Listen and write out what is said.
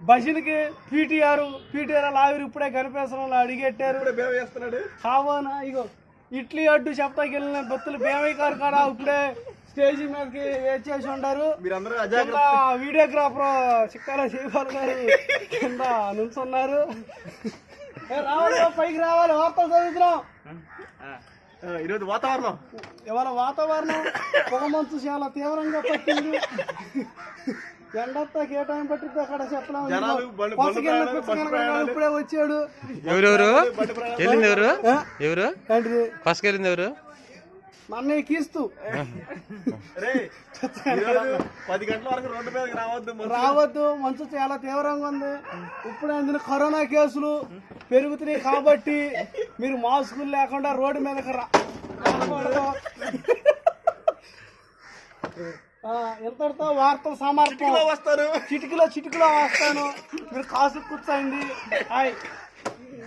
బస్సులకి PTR ఆవిరి ఇప్పుడే కనిపేసరంలో అడిగెట్టారు. కావానా ఇగో ఇడ్లీ అడ్డు చెప్తాకి వెళ్ళిన బొత్తులు బేమయ్య గారు కాడ ఇప్పుడే స్టేజీ మీదకి వేచేసి ఉంటారు. వీడియోగ్రాఫర్ చిక్కాల శివాల్ గారు కింద నుంచున్నారు. రావాలి పైకి రావాలి. వార్తలు చదువుతున్నాం. ఈరోజు వాతావరణం ఇవాళ వాతావరణం పొగమంచు చాలా తీవ్రంగా పట్టింది. ఎండత్తాకి ఏ టైం పట్టింది అక్కడ చెప్పలేము. ఇప్పుడే వచ్చాడు. ఎవరెవరు వెళ్ళింది? ఎవరు ఫస్ట్ వెళ్ళింది? ఎవరు? అన్నయ్య కీస్తూ 10 గంటల వరకు రోడ్డు మీదకి రావద్దు. మంచు చాలా తీవ్రంగా ఉంది. ఇప్పుడు అందులో కరోనా కేసులు పెరుగుతున్నాయి కాబట్టి మీరు మాస్కులు లేకుండా రోడ్డు మీదకి ఎంతటితో వార్తలు సమర్పణ. చిటికలో వస్తాను. మీరు కాసు కూర్చోండి. హాయ్.